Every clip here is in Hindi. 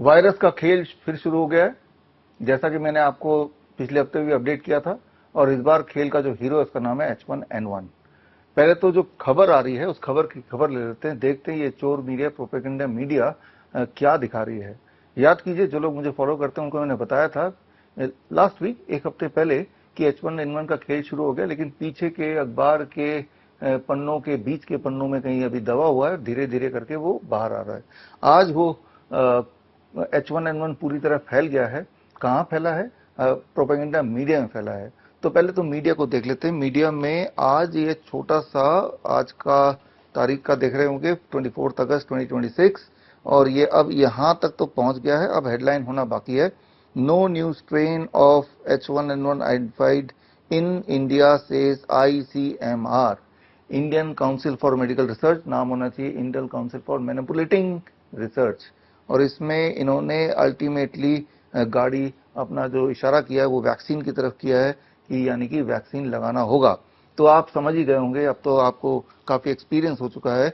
वायरस का खेल फिर शुरू हो गया है, जैसा कि मैंने आपको पिछले हफ्ते भी अपडेट किया था। और इस बार खेल का जो हीरो है उसका नाम है H1N1। पहले तो जो खबर आ रही है उस खबर की खबर ले लेते हैं, देखते हैं ये चोर मीडिया, प्रोपेगेंडा मीडिया क्या दिखा रही है। याद कीजिए, जो लोग मुझे फॉलो करते हैं उनको मैंने बताया था लास्ट वीक, एक हफ्ते पहले, कि H1N1 का खेल शुरू हो गया, लेकिन पीछे के अखबार के पन्नों के बीच के पन्नों में कहीं अभी दबा हुआ है, धीरे धीरे करके वो बाहर आ रहा है। आज वो H1N1 पूरी तरह फैल गया है। कहाँ फैला है? प्रोपेगेंडा मीडिया में फैला है। तो पहले तो मीडिया को देख लेते हैं। मीडिया में आज ये छोटा सा, आज का तारीख का देख रहे होंगे 24 अगस्त 2026, और ये अब यहां तक तो पहुंच गया है। अब हेडलाइन होना बाकी है। No new strain of H1N1 identified in India says ICMR, Indian council for medical research. नाम होना चाहिए Indian council for manipulating research. और इसमें इन्होंने अल्टीमेटली गाड़ी, अपना जो इशारा किया है वो वैक्सीन की तरफ किया है, कि यानी कि वैक्सीन लगाना होगा। तो आप समझ ही गए होंगे, अब तो आपको काफी एक्सपीरियंस हो चुका है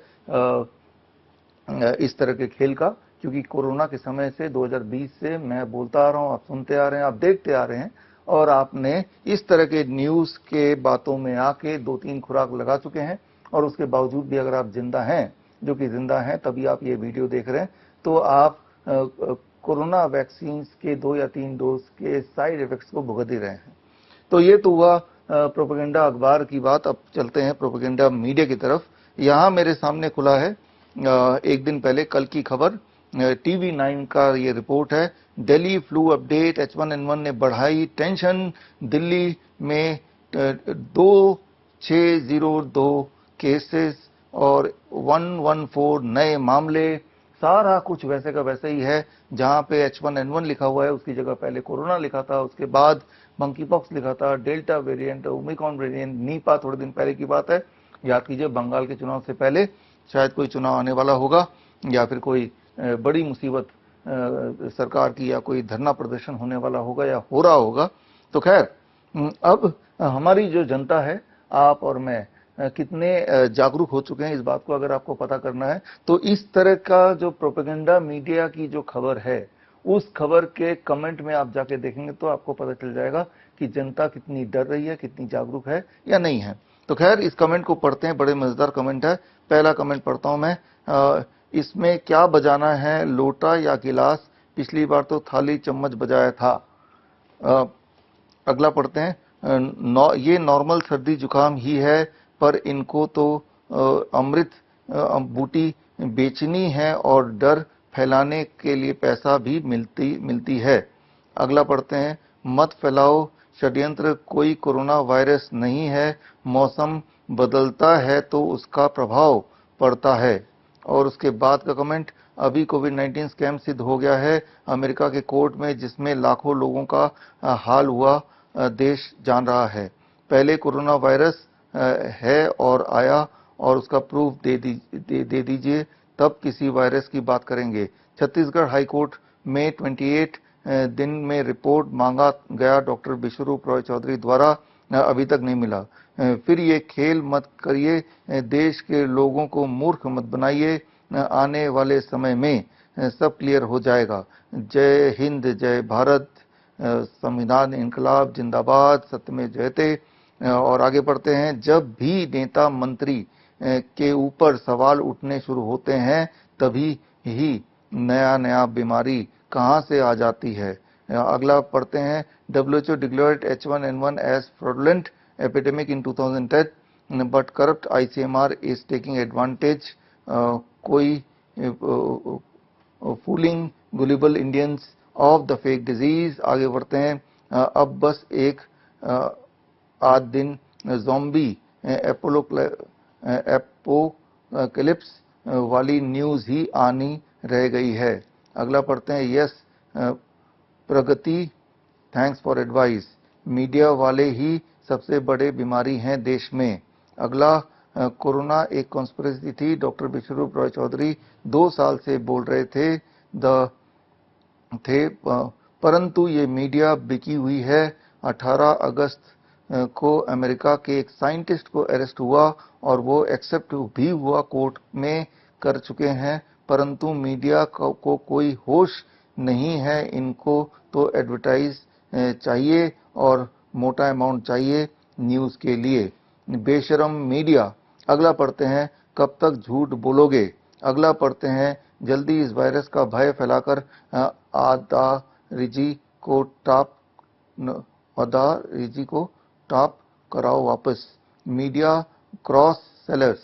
इस तरह के खेल का, क्योंकि कोरोना के समय से 2020 से मैं बोलता आ रहा हूं, आप सुनते आ रहे हैं, आप देखते आ रहे हैं, और आपने इस तरह के न्यूज के बातों में आके 2-3 खुराक लगा चुके हैं। और उसके बावजूद भी अगर आप जिंदा हैं, जो कि जिंदा हैं तभी आप ये वीडियो देख रहे हैं, तो आप कोरोना वैक्सीन के 2 या 3 डोज के साइड इफेक्ट्स को भुगत ही रहे हैं। तो ये तो हुआ प्रोपेगेंडा अखबार की बात। अब चलते हैं प्रोपेगेंडा मीडिया की तरफ। यहां मेरे सामने खुला है एक दिन पहले, कल की खबर, TV9 का ये रिपोर्ट है। दिल्ली फ्लू अपडेट, H1N1 ने बढ़ाई टेंशन, दिल्ली में 2602 केसेस और 114 नए मामले। सारा कुछ वैसे का वैसे ही है। जहां पे H1N1 लिखा हुआ है उसकी जगह पहले कोरोना लिखा था, उसके बाद मंकी पॉक्स लिखा था, delta variant, Omicron variant, Nipah थोड़े दिन पहले की बात है। याद कीजिए, बंगाल के चुनाव से पहले शायद कोई चुनाव आने वाला होगा, या फिर कोई बड़ी मुसीबत सरकार की, या कोई धरना प्रदर्शन होने वाला होगा, या हो रहा होगा। तो खैर, अब हमारी जो जनता है, आप और मैं, कितने जागरूक हो चुके हैं इस बात को अगर आपको पता करना है, तो इस तरह का जो प्रोपेगेंडा मीडिया की जो खबर है, उस खबर के कमेंट में आप जाके देखेंगे तो आपको पता चल जाएगा कि जनता कितनी डर रही है, कितनी जागरूक है या नहीं है। तो खैर, इस कमेंट को पढ़ते हैं, बड़े मजेदार कमेंट है। पहला कमेंट पढ़ता हूं मैं। इसमें क्या बजाना है, लोटा या गिलास? पिछली बार तो थाली चम्मच बजाया था। अगला पढ़ते हैं। ये नॉर्मल सर्दी जुकाम ही है, पर इनको तो अमृत बूटी बेचनी है और डर फैलाने के लिए पैसा भी मिलती है। अगला पढ़ते हैं। मत फैलाओ षड्यंत्र, कोई कोरोना वायरस नहीं है, मौसम बदलता है तो उसका प्रभाव पड़ता है। और उसके बाद का कमेंट, अभी कोविड-19 स्कैम सिद्ध हो गया है अमेरिका के कोर्ट में, जिसमें लाखों लोगों का हाल हुआ, देश जान रहा है। पहले कोरोना वायरस है और आया, और उसका प्रूफ दे दीजिए, तब किसी वायरस की बात करेंगे। छत्तीसगढ़ हाईकोर्ट में 28 दिन में रिपोर्ट मांगा गया डॉक्टर विश्वरूप रॉय चौधरी द्वारा, अभी तक नहीं मिला। फिर ये खेल मत करिए, देश के लोगों को मूर्ख मत बनाइए, आने वाले समय में सब क्लियर हो जाएगा। जय हिंद, जय भारत, संविधान इनकलाब जिंदाबाद, सत्यमेव जयते। और आगे बढ़ते हैं। जब भी नेता मंत्री के ऊपर सवाल उठने शुरू होते हैं, तभी ही नया बीमारी कहां से आ जाती है। अगला पढ़ते हैं। WHO declared H1N1 as fraudulent epidemic in 2010, but corrupt ICMR is taking advantage. कोई fooling gullible Indians of the fake disease। आगे बढ़ते हैं। अब बस एक आध दिन ज़ॉम्बी एपोकलिप्स वाली न्यूज ही आनी रह गई है। अगला पढ़ते हैं। Yes Pragati, thanks for advice, media वाले ही सबसे बड़े बीमारी हैं देश में। अगला, कोरोना एक कॉन्स्पिरेसी थी, डॉक्टर विश्वरूप रॉय चौधरी 2 साल से बोल रहे थे, परंतु ये मीडिया बिकी हुई है। 18 अगस्त को अमेरिका के एक साइंटिस्ट को अरेस्ट हुआ और वो एक्सेप्ट भी हुआ, कोर्ट में कर चुके हैं, परंतु मीडिया को कोई होश नहीं है, इनको तो एडवर्टाइज चाहिए और मोटा अमाउंट चाहिए न्यूज के लिए। बेशरम मीडिया। अगला पढ़ते हैं, कब तक झूठ बोलोगे। अगला पढ़ते हैं, जल्दी इस वायरस का भय फैलाकर अदारिजी को टॉप अदारिजी को टॉप कराओ वापस। Media cross sellers.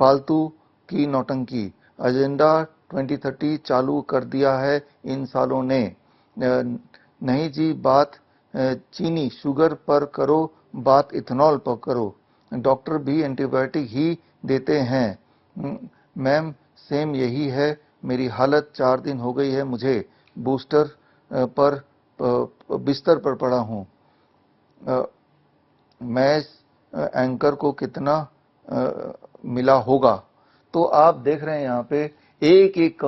फालतू की नौटंकी। एजेंडा 2030 चालू कर दिया है इन सालों ने। नहीं जी, बात चीनी शुगर पर करो, बात इथेनॉल पर करो। डॉक्टर भी एंटीबायोटिक ही देते हैं। मैम सेम यही है, मेरी हालत 4 दिन हो गई है, मुझे बूस्टर पर बिस्तर पर पड़ा हूँ। मैं एंकर को कितना मिला होगा। तो आप देख रहे हैं यहाँ पे एक एक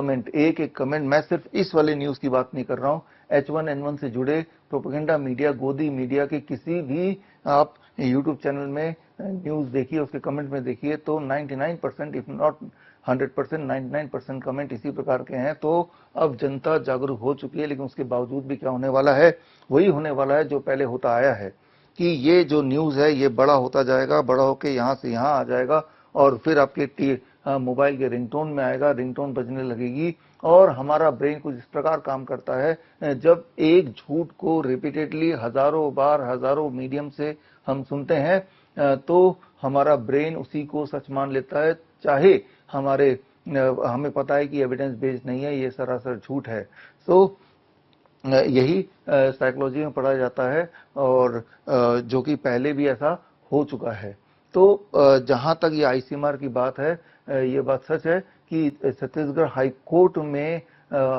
कमेंट। मैं सिर्फ इस वाले न्यूज की बात नहीं कर रहा हूँ, H1N1 से जुड़े प्रोपेगेंडा मीडिया, गोदी मीडिया के किसी भी आप यूट्यूब चैनल में न्यूज देखिए, उसके कमेंट में देखिए तो 99% इफ नॉट 100%, 99% कमेंट इसी प्रकार के हैं। तो अब जनता जागरूक हो चुकी है, लेकिन उसके बावजूद भी क्या होने वाला है, वही होने वाला है जो पहले होता आया है कि ये जो न्यूज है ये बड़ा होता जाएगा, बड़ा होके यहाँ से यहाँ आ जाएगा और फिर आपके मोबाइल के रिंगटोन में आएगा, रिंगटोन बजने लगेगी। और हमारा ब्रेन कुछ इस प्रकार काम करता है, जब एक झूठ को रिपीटेडली हजारों बार हजारों मीडियम से हम सुनते हैं तो हमारा ब्रेन उसी को सच मान लेता है, चाहे हमें पता है कि एविडेंस बेस्ड नहीं है, ये सरासर झूठ है। सो यही साइकोलॉजी में पढ़ा जाता है और जो कि पहले भी ऐसा हो चुका है। तो जहां तक ये आईसीएमआर की बात है, ये बात सच है कि छत्तीसगढ़ हाई कोर्ट में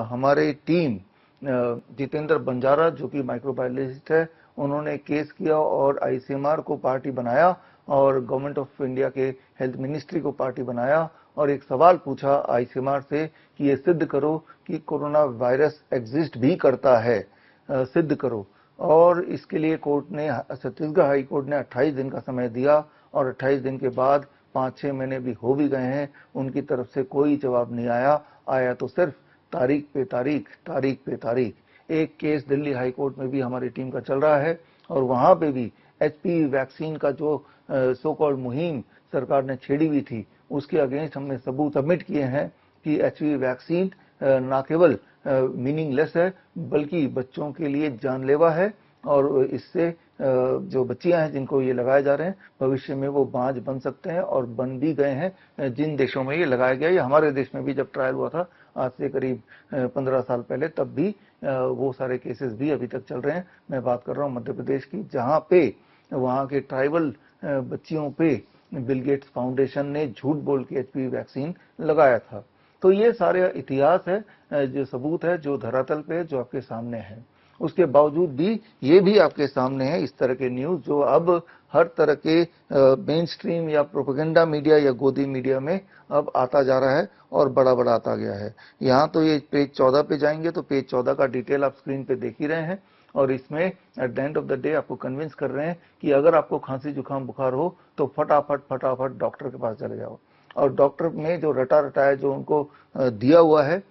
हमारे टीम जितेंद्र बंजारा जो कि माइक्रोबायोलॉजिस्ट है, उन्होंने केस किया और आईसीएमआर को पार्टी बनाया और गवर्नमेंट ऑफ इंडिया के हेल्थ मिनिस्ट्री को पार्टी बनाया और एक सवाल पूछा आईसीएमआर से कि ये सिद्ध करो कि कोरोना वायरस एग्जिस्ट भी करता है, सिद्ध करो। और इसके लिए कोर्ट ने, छत्तीसगढ़ हाई कोर्ट ने 28 दिन का समय दिया और 28 दिन के बाद 5-6 महीने भी हो भी गए हैं, उनकी तरफ से कोई जवाब नहीं आया तो सिर्फ तारीख पे तारीख। एक केस दिल्ली हाई कोर्ट में भी हमारी टीम का चल रहा है और वहां पे भी एचपीवी वैक्सीन का जो सो कॉल्ड मुहिम सरकार ने छेड़ी हुई थी, उसके अगेंस्ट हमने सबूत सबमिट किए हैं कि एचपीवी वैक्सीन न केवल मीनिंगलेस है बल्कि बच्चों के लिए जानलेवा है और इससे जो बच्चियां हैं जिनको ये लगाए जा रहे हैं भविष्य में वो बांझ बन सकते हैं और बन भी गए हैं। जिन देशों में ये लगाया गया, या हमारे देश में भी जब ट्रायल हुआ था आज से करीब 15 साल पहले, तब भी वो सारे केसेस भी अभी तक चल रहे हैं। मैं बात कर रहा हूँ मध्य प्रदेश की, जहां पे वहां के ट्राइबल बच्चियों पे बिल गेट्स फाउंडेशन ने झूठ बोल के एचपीवी वैक्सीन लगाया था। तो ये सारे इतिहास है, जो सबूत है, जो धरातल पे जो आपके सामने है। उसके बावजूद भी ये भी आपके सामने है इस तरह के न्यूज जो अब हर तरह के मेन स्ट्रीम या प्रोपेगेंडा मीडिया या गोदी मीडिया में अब आता जा रहा है और बड़ा आता गया है। यहाँ तो ये पेज 14 पे जाएंगे तो पेज 14 का डिटेल आप स्क्रीन पे देख ही रहे हैं और इसमें at the end of the day आपको कन्विंस कर रहे हैं कि अगर आपको खांसी जुकाम बुखार हो तो फटाफट डॉक्टर के पास चले जाओ। और डॉक्टर में जो रटा है, जो उनको दिया हुआ है,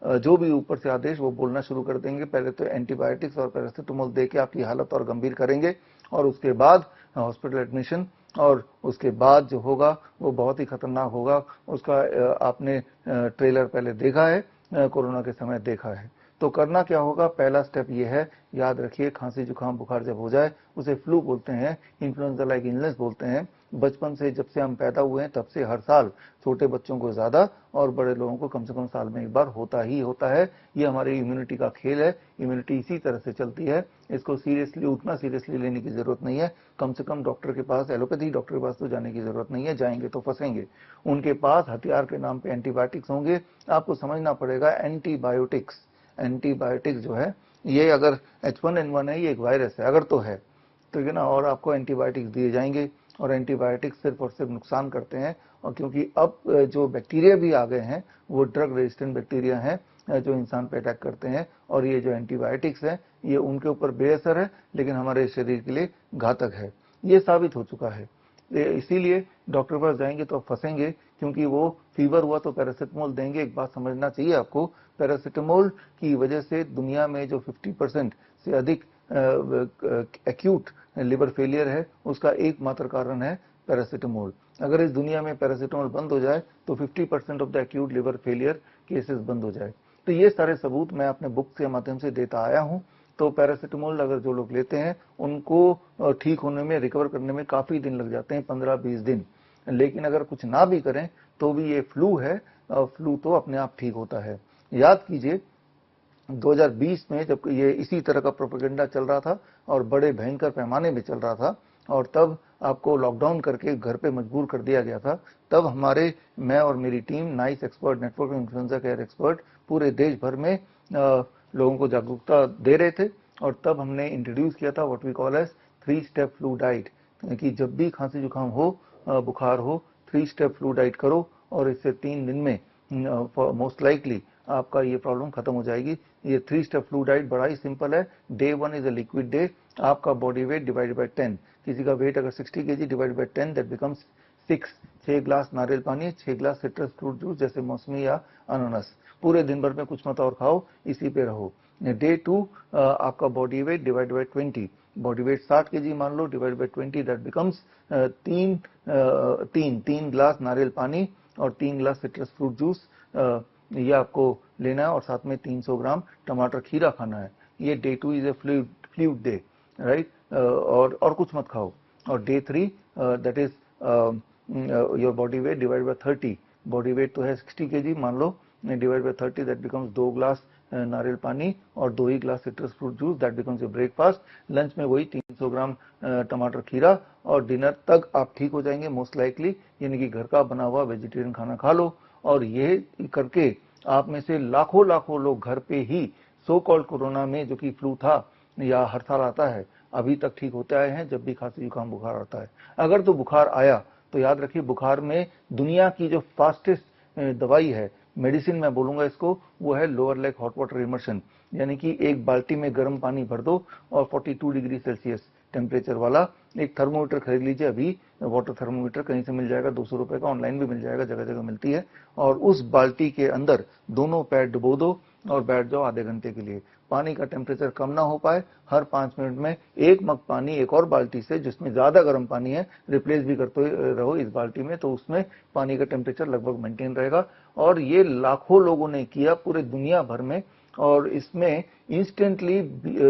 जो भी ऊपर से आदेश, वो बोलना शुरू कर देंगे। पहले तो एंटीबायोटिक्स और पैरासिटामोल देके आपकी हालत और गंभीर करेंगे और उसके बाद हॉस्पिटल एडमिशन, और उसके बाद जो होगा वो बहुत ही खतरनाक होगा। उसका आपने ट्रेलर पहले देखा है, कोरोना के समय देखा है। तो करना क्या होगा, पहला स्टेप ये है, याद रखिए, खांसी जुकाम बुखार जब हो जाए उसे फ्लू बोलते हैं, इन्फ्लुएंजा लाइक इलनेस बोलते हैं। बचपन से, जब से हम पैदा हुए हैं तब से हर साल छोटे बच्चों को ज्यादा और बड़े लोगों को कम से कम साल में एक बार होता ही होता है। ये हमारी इम्यूनिटी का खेल है, इम्यूनिटी इसी तरह से चलती है। इसको उतना सीरियसली लेने की जरूरत नहीं है। कम से कम डॉक्टर के पास, एलोपैथी डॉक्टर के पास तो जाने की जरूरत नहीं है, जाएंगे तो फंसेंगे। उनके पास हथियार के नाम पे एंटीबायोटिक्स होंगे। आपको समझना पड़ेगा, एंटीबायोटिक्स जो है, ये अगर H1N1 है, ये एक वायरस है, अगर तो है तो ये ना, और आपको एंटीबायोटिक्स दिए जाएंगे और एंटीबायोटिक्स सिर्फ और सिर्फ नुकसान करते हैं। और क्योंकि अब जो बैक्टीरिया भी आ गए हैं वो ड्रग रेजिस्टेंट बैक्टीरिया हैं जो इंसान पे अटैक करते हैं, और ये जो एंटीबायोटिक्स है ये उनके ऊपर बेअसर है लेकिन हमारे शरीर के लिए घातक है, ये साबित हो चुका है। इसीलिए डॉक्टर के पास जाएंगे तो फंसेंगे क्योंकि वो फीवर हुआ तो पैरासिटामोल देंगे। एक बात समझना चाहिए आपको, पैरासिटामोल की वजह से दुनिया में जो 50% से अधिक एक्यूट लिवर फेलियर है, उसका एकमात्र कारण है पैरासिटामोल। अगर इस दुनिया में पैरासिटामोल बंद हो जाए तो 50% of the acute liver failure cases बंद हो जाए। तो ये सारे सबूत मैं अपने बुक के माध्यम से देता आया हूं। तो पैरासिटामोल अगर जो लोग लेते हैं उनको ठीक होने में, रिकवर करने में काफी दिन लग जाते हैं, 15-20 दिन। लेकिन अगर कुछ ना भी करें तो भी ये फ्लू है, फ्लू तो अपने आप ठीक होता है। याद कीजिए 2020 में जब ये इसी तरह का प्रोपेगेंडा चल रहा था और बड़े भयंकर पैमाने में चल रहा था, और तब आपको लॉकडाउन करके घर पे मजबूर कर दिया गया था, तब मैं और मेरी team nice expert, network influenza care expert, पूरे देश भर में लोगों को जागरूकता दे रहे थे। और तब हमने इंट्रोड्यूस किया था what we call as 3 step flu diet, कि जब भी खांसी जुकाम हो, बुखार हो, 3 स्टेप फ्लू डाइट करो और इससे 3 दिन में मोस्ट लाइकली आपका ये प्रॉब्लम खत्म हो जाएगी। ये 3 स्टेप फ्लू डाइट बड़ा ही सिंपल है। Day 1 is a liquid day, आपका बॉडी वेट डिवाइडेड बाय 10, किसी का वेट अगर 60 kg divided by 10 that becomes 6 glass नारियल पानी, 6 ग्लास सिट्रस फ्रूट जूस जैसे मौसमी या अनानास। पूरे दिन भर में कुछ मत और खाओ, इसी पे रहो। डे 2 आपका body weight divided by 20, body weight 60 kg मान लो, divided by 20 that becomes 3 glass नारियल पानी और 3 ग्लास सिट्रस फ्रूट जूस ये आपको लेना है, और साथ में 300 ग्राम टमाटर खीरा खाना है। ये day 2 is a fluid day, right, और कुछ मत खाओ। और day 3 that is your body weight divide by 30, body weight तो है 60 kg मान लो, divide by 30 that becomes 2 glass नारियल पानी और 2 ही glass citrus fruit juice, that becomes your breakfast. Lunch में वही 300 ग्राम टमाटर खीरा, और डिनर तक आप ठीक हो जाएंगे मोस्ट लाइकली, यानी कि घर का बना हुआ वेजिटेरियन खाना खा लो। और ये करके आप में से लाखों लाखों लोग घर पे ही सो कॉल्ड कोरोना में, जो कि फ्लू था या हर साल आता है, अभी तक ठीक होते आए हैं जब भी खांसी जुकाम बुखार आता है। अगर तो बुखार आया तो याद रखिए, बुखार में दुनिया की जो फास्टेस्ट दवाई है, मेडिसिन मैं बोलूंगा इसको, वो है lower leg hot water immersion, यानी कि एक बाल्टी में गर्म पानी भर दो और 42 डिग्री सेल्सियस टेम्परेचर वाला एक थर्मोमीटर खरीद लीजिए। अभी वाटर थर्मोमीटर कहीं से मिल जाएगा, 200 रुपए का, ऑनलाइन भी मिल जाएगा, जगह जगह मिलती है। और उस बाल्टी के अंदर दोनों पैर डुबो दो और बैठ जाओ आधे घंटे के लिए। पानी का टेम्परेचर कम ना हो पाए, हर 5 मिनट में एक मग पानी एक और बाल्टी से, जिसमें ज्यादा गर्म पानी है, रिप्लेस भी करते रहो इस बाल्टी में, तो उसमें पानी का टेम्परेचर लगभग मेंटेन रहेगा। और ये लाखों लोगों ने किया पूरे दुनिया भर में, और इसमें इंस्टेंटली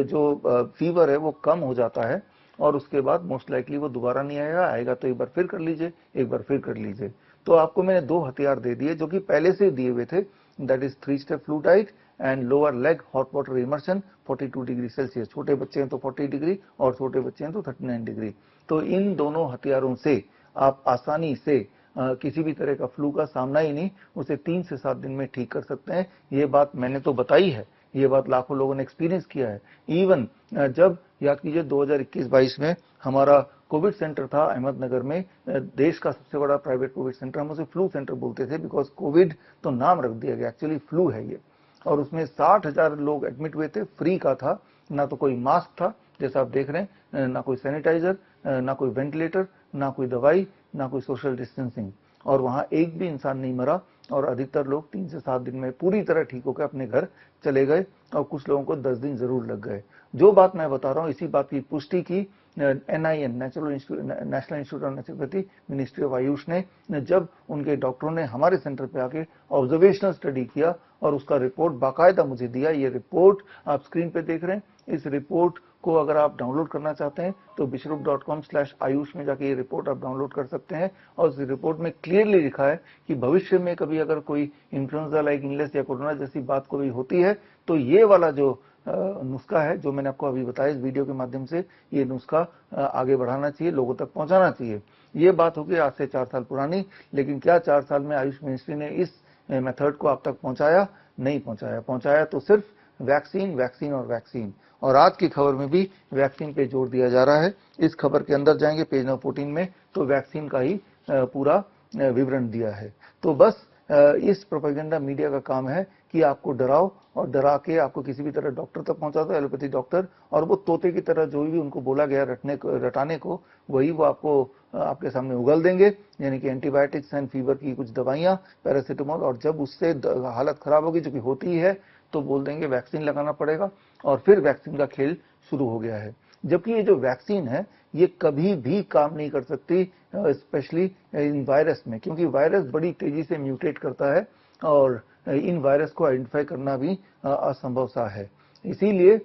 जो फीवर है वो कम हो जाता है, और उसके बाद मोस्ट लाइकली वो दोबारा नहीं आएगा, आएगा तो एक बार फिर कर लीजिए, एक बार फिर कर लीजिए। तो आपको मैंने 2 हथियार दे दिए जो कि पहले से दिए हुए थे, that is 3 step flu diet and lower leg hot water immersion 42 degree Celsius. छोटे बच्चे हैं तो 40 डिग्री और छोटे बच्चे हैं तो 39 डिग्री। तो इन दोनों हथियारों से आप आसानी से किसी भी तरह का फ्लू का सामना ही नहीं, उसे 3 से 7 दिन में ठीक कर सकते हैं। ये बात मैंने तो बताई है, ये बात लाखों लोगों ने एक्सपीरियंस किया है। इवन जब याद कीजिए 2021-22 में हमारा कोविड सेंटर था अहमदनगर में, देश का सबसे बड़ा प्राइवेट कोविड सेंटर, हम उसे फ्लू सेंटर बोलते थे बिकॉज कोविड तो नाम रख दिया गया, एक्चुअली फ्लू है ये। और उसमें 60,000 लोग एडमिट हुए थे, फ्री का था, ना तो कोई मास्क था जैसा आप देख रहे हैं, ना कोई सैनिटाइजर, ना कोई वेंटिलेटर, ना कोई दवाई, ना कोई सोशल डिस्टेंसिंग, और वहां एक भी इंसान नहीं मरा। और अधिकतर लोग 3 से 7 दिन में पूरी तरह ठीक होकर अपने घर चले गए, और कुछ लोगों को 10 दिन जरूर लग गए। जो बात मैं बता रहा हूं, इसी बात की पुष्टि की NIN, national institute of naturopathy, ministry of Ayush ने, जब उनके डॉक्टरों ने हमारे सेंटर पे आके ऑब्जर्वेशनल स्टडी किया और उसका रिपोर्ट बाकायदा मुझे दिया। ये रिपोर्ट आप स्क्रीन पे देख रहे हैं। इस रिपोर्ट को अगर आप डाउनलोड करना चाहते हैं तो bishrup.com/ayush में जाके ये रिपोर्ट आप डाउनलोड कर सकते हैं। और इस रिपोर्ट में क्लियरली लिखा है कि भविष्य में कभी अगर कोई इन्फ्लुएंजा लाइक इलनेस या कोरोना जैसी बात कोई होती है तो ये वाला जो नुस्खा है, जो मैंने आपको अभी बताया इस वीडियो के माध्यम से, ये नुस्खा आगे बढ़ाना चाहिए, लोगों तक पहुंचाना चाहिए। ये बात होगी आज से 4 साल पुरानी, लेकिन क्या 4 साल में आयुष मिनिस्ट्री ने इस मेथड को आप तक पहुंचाया? नहीं पहुंचाया। पहुंचाया तो सिर्फ वैक्सीन, वैक्सीन और वैक्सीन। और आज की खबर में भी वैक्सीन पे जोर दिया जा रहा है। इस खबर के अंदर जाएंगे पेज नंबर 14 में, तो वैक्सीन का ही पूरा विवरण दिया है। तो बस इस प्रोपेगेंडा मीडिया का काम है कि आपको डराओ और डरा के आपको किसी भी तरह डॉक्टर तक पहुंचा दो, एलोपैथी डॉक्टर, और वो तोते की तरह जो भी उनको बोला गया रटाने को वही वो आपको आपके सामने उगल देंगे, यानी कि एंटीबायोटिक्स एंड फीवर की कुछ दवाइयां, पैरासीटामोल, और जब उससे हालत खराब होगी, जो कि होती ही है, तो बोल देंगे वैक्सीन लगाना पड़ेगा, और फिर वैक्सीन का खेल शुरू हो गया है। जबकि ये जो वैक्सीन है ये कभी भी काम नहीं कर सकती, स्पेशली इन वायरस में, क्योंकि वायरस बड़ी तेजी से म्यूटेट करता है और इन वायरस को आइडेंटिफाई करना भी असंभव सा है। इसीलिए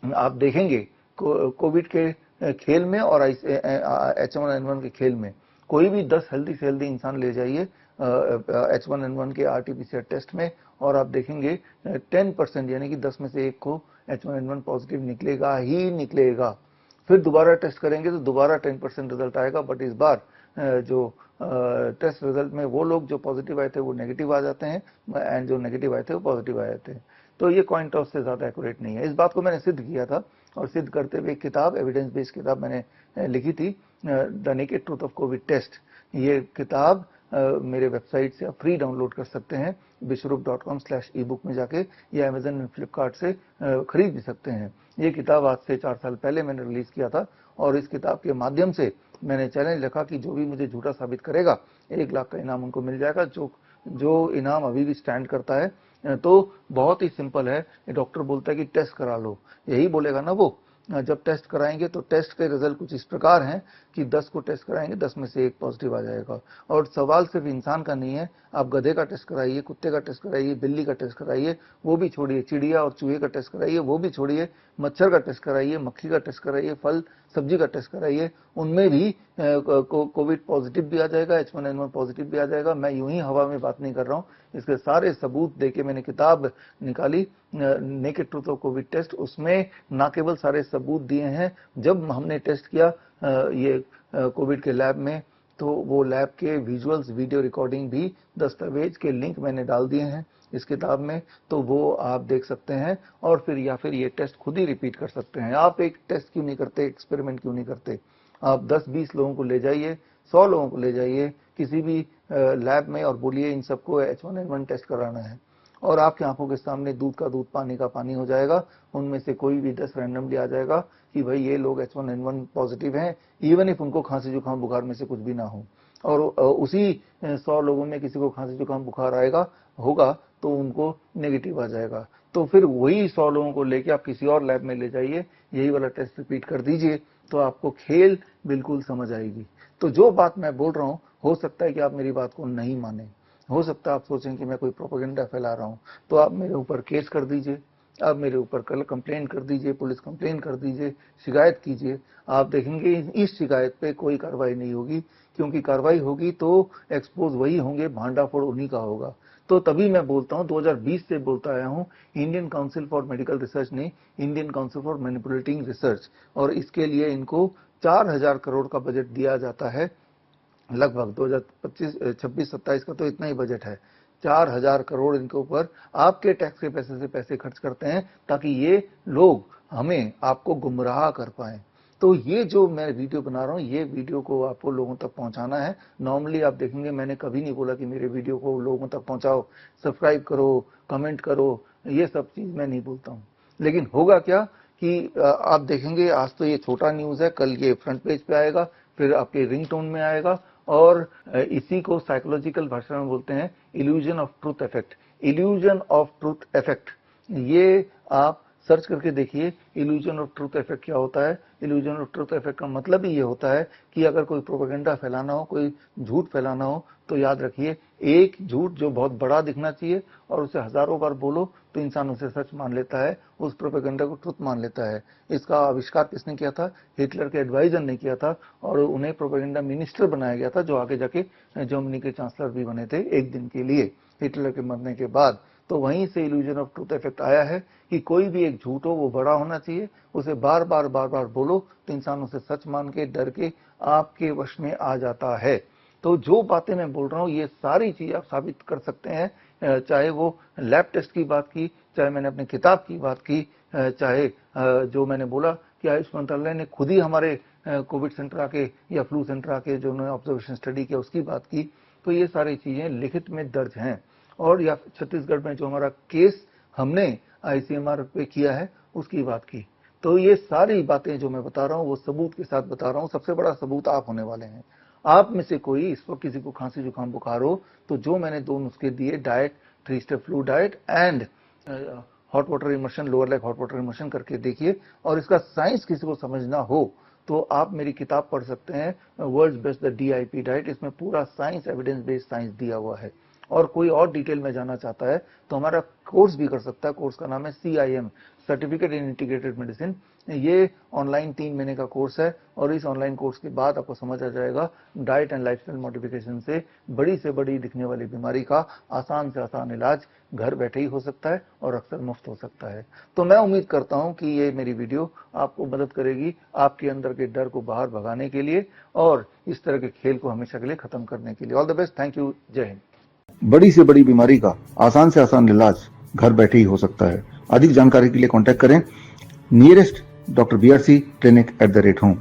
आप देखेंगे कोविड के खेल में और H1N1 के खेल में कोई भी 10 हेल्दी से हेल्दी इंसान ले जाइए H1N1 के RT-PCR टेस्ट में, और आप देखेंगे 10% यानी कि 10 में से 1 को H1N1 पॉजिटिव निकलेगा ही निकलेगा। फिर दोबारा टेस्ट करेंगे तो दोबारा 10% रिजल्ट आएगा, बट इस बार जो टेस्ट रिजल्ट में वो लोग जो पॉजिटिव आए थे वो नेगेटिव आ जाते हैं, एंड जो नेगेटिव आए थे वो पॉजिटिव आ जाते हैं। तो ये कॉइन टॉस से ज़्यादा एक्यूरेट नहीं है। इस बात को मैंने सिद्ध किया था, और सिद्ध करते हुए एक किताब, एविडेंस बेस्ड किताब मैंने लिखी थी, the naked truth of COVID test. ये किताब मेरे वेबसाइट से आप फ्री डाउनलोड कर सकते हैं, विश्वरूप.com/ebook में जाके, या अमेजन एंड फ्लिपकार्ट से खरीद भी सकते हैं। ये किताब आज से 4 साल पहले मैंने रिलीज किया था, और इस किताब के माध्यम से मैंने चैलेंज रखा कि जो भी मुझे झूठा साबित करेगा 1 लाख का इनाम उनको मिल जाएगा, जो इनाम अभी भी स्टैंड करता है। तो बहुत ही सिंपल है, डॉक्टर बोलता है कि टेस्ट करा लो, यही बोलेगा ना वो। जब टेस्ट कराएंगे तो टेस्ट के रिजल्ट कुछ इस प्रकार हैं कि 10 को टेस्ट कराएंगे, 10 में से 1 पॉजिटिव आ जाएगा। और सवाल सिर्फ इंसान का नहीं है, आप गधे का टेस्ट कराइए, कुत्ते का टेस्ट कराइए, बिल्ली का टेस्ट कराइए, वो भी छोड़िए, चिड़िया और चूहे का टेस्ट कराइए, वो भी छोड़िए, मच्छर का टेस्ट कराइए, मक्खी का टेस्ट कराइए, फल सब्जी का टेस्ट कराइए, उनमें भी कोविड पॉजिटिव भी आ जाएगा, H1N1 पॉजिटिव भी आ जाएगा। मैं यूं ही हवा में बात नहीं कर रहा हूं, इसके सारे सबूत देके मैंने किताब निकाली, naked truth of COVID test. उसमें ना केवल सारे सबूत दिए हैं, जब हमने टेस्ट किया ये कोविड के लैब में, तो वो लैब के विजुअल्स, वीडियो रिकॉर्डिंग भी, दस्तावेज के लिंक मैंने डाल दिए हैं इस किताब में, तो वो आप देख सकते हैं, और फिर या फिर ये टेस्ट खुद ही रिपीट कर सकते हैं। आप एक टेस्ट क्यों नहीं करते, एक्सपेरिमेंट क्यों नहीं करते? आप 10-20 लोगों को ले जाइए, 100 लोगों को ले जाइए किसी भी लैब में, और बोलिए इन सबको H1N1 टेस्ट कराना है, और आपकी आंखों के सामने दूध का दूध, पानी का पानी हो जाएगा। उनमें से कोई भी 10 रैंडमली आ जाएगा कि भाई ये लोग H1N1 पॉजिटिव हैं, इवन इफ उनको खांसी जुकाम बुखार में से कुछ भी ना हो, और उसी 100 लोगों में किसी को खांसी जुकाम बुखार होगा तो उनको नेगेटिव आ जाएगा। तो फिर वही 100 लोगों को लेके आप किसी और लैब में ले जाइए, यही वाला टेस्ट रिपीट कर दीजिए, तो आपको खेल बिल्कुल समझ आएगी। तो जो बात मैं बोल रहा हूं, हो सकता है कि आप मेरी बात को नहीं माने, हो सकता है आप सोचें कि मैं कोई प्रोपेगेंडा फैला रहा हूं, तो आप मेरे ऊपर केस कर दीजिए, आप मेरे ऊपर कल कंप्लेन कर दीजिए, पुलिस कंप्लेन कर दीजिए, शिकायत कीजिए। आप देखेंगे इस शिकायत पे कोई कार्रवाई नहीं होगी, क्योंकि कार्रवाई होगी तो एक्सपोज वही होंगे, भांडाफोड़ उन्हीं का होगा। तो तभी मैं बोलता हूं, 2020 से बोलता आया हूं, Indian council for medical research ने Indian council for manipulating research, और इसके लिए इनको 4000 करोड़ का बजट दिया जाता है, लगभग 2025, 26, 27 का तो इतना ही बजट है। 4000 करोड़ इनके ऊपर आपके टैक्स के पैसे से पैसे खर्च करते हैं, ताकि ये लोग हमें, आपको गुमराह कर पाए। तो ये जो मैं वीडियो बना रहा हूँ, ये वीडियो को आपको लोगों तक पहुंचाना है। नॉर्मली आप देखेंगे मैंने कभी नहीं बोला कि मेरे वीडियो को लोगों तक पहुंचाओ, सब्सक्राइब करो, कमेंट करो, ये सब चीज मैं नहीं बोलता हूँ। लेकिन होगा क्या कि आप देखेंगे आज तो ये छोटा न्यूज है, कल ये फ्रंट पेज पे आएगा, फिर आपके रिंगटोन में आएगा, और इसी को साइकोलॉजिकल भाषा में बोलते हैं illusion of truth effect. Illusion of truth effect, ये आप सर्च करके देखिए, इल्यूजन ऑफ ट्रूथ इफेक्ट क्या होता है। इल्यूजन ऑफ ट्रूथ इफेक्ट का मतलब ही ये होता है कि अगर कोई प्रोपेगेंडा फैलाना हो, कोई झूठ फैलाना हो, तो याद रखिए, एक झूठ जो बहुत बड़ा दिखना चाहिए और उसे हजारों बार बोलो तो इंसान उसे सच मान लेता है, उस प्रोपेगेंडा को ट्रुथ मान लेता है। इसका आविष्कार किसने किया था? हिटलर के एडवाइजर ने किया था, और उन्हें प्रोपेगेंडा मिनिस्टर बनाया गया था, जो आगे जाके जर्मनी के चांसलर भी बने थे एक दिन के लिए, हिटलर के मरने के बाद। तो वहीं से इल्यूजन ऑफ ट्रूथ इफेक्ट आया है कि कोई भी एक झूठ हो वो बड़ा होना चाहिए, उसे बार बार बोलो तो इंसान उसे सच मान के, डर के आपके वश में आ जाता है। तो जो बातें मैं बोल रहा हूँ, ये सारी चीज आप साबित कर सकते हैं, चाहे वो लैब टेस्ट की बात की, चाहे मैंने अपनी किताब की बात की, चाहे जो मैंने बोला कि आयुष मंत्रालय ने खुद ही हमारे कोविड सेंटर आके या फ्लू सेंटर आके जो उन्होंने ऑब्जर्वेशन स्टडी किया उसकी बात की, तो ये सारी चीजें लिखित में दर्ज हैं। और या छत्तीसगढ़ में जो हमारा केस हमने ICMR पे किया है उसकी बात की। तो ये सारी बातें जो मैं बता रहा हूँ वो सबूत के साथ बता रहा हूँ। सबसे बड़ा सबूत आप होने वाले हैं। आप में से कोई इस वक्त किसी को खांसी जुकाम बुखार हो तो जो मैंने 2 नुस्खे दिए, diet, 3 step flu diet and hot water immersion, lower leg hot water immersion करके देखिए। और इसका साइंस किसी को समझना हो तो आप मेरी किताब पढ़ सकते हैं, world's best the DIP diet. इसमें पूरा साइंस, एविडेंस बेस्ड साइंस दिया हुआ है। और कोई और डिटेल में जाना चाहता है तो हमारा कोर्स भी कर सकता है। कोर्स का नाम है CIM, certificate in integrated medicine. ये ऑनलाइन 3 महीने का कोर्स है और इस ऑनलाइन कोर्स के बाद आपको समझ आ जाएगा डाइट एंड लाइफस्टाइल मॉडिफिकेशन से बड़ी से बड़ी दिखने वाली बीमारी का आसान से आसान इलाज घर बैठे ही हो सकता है और अक्सर मुफ्त हो सकता है। तो मैं उम्मीद करता हूं कि ये मेरी वीडियो आपको मदद करेगी आपके अंदर के डर को बाहर भगाने के लिए और इस तरह के खेल को हमेशा के लिए खत्म करने के लिए। All the best, thank you, जय हिंद। बड़ी से बड़ी बीमारी का आसान से आसान इलाज घर बैठे ही हो सकता है। अधिक जानकारी के लिए कांटेक्ट करें nearest Dr. BRC clinic @ home।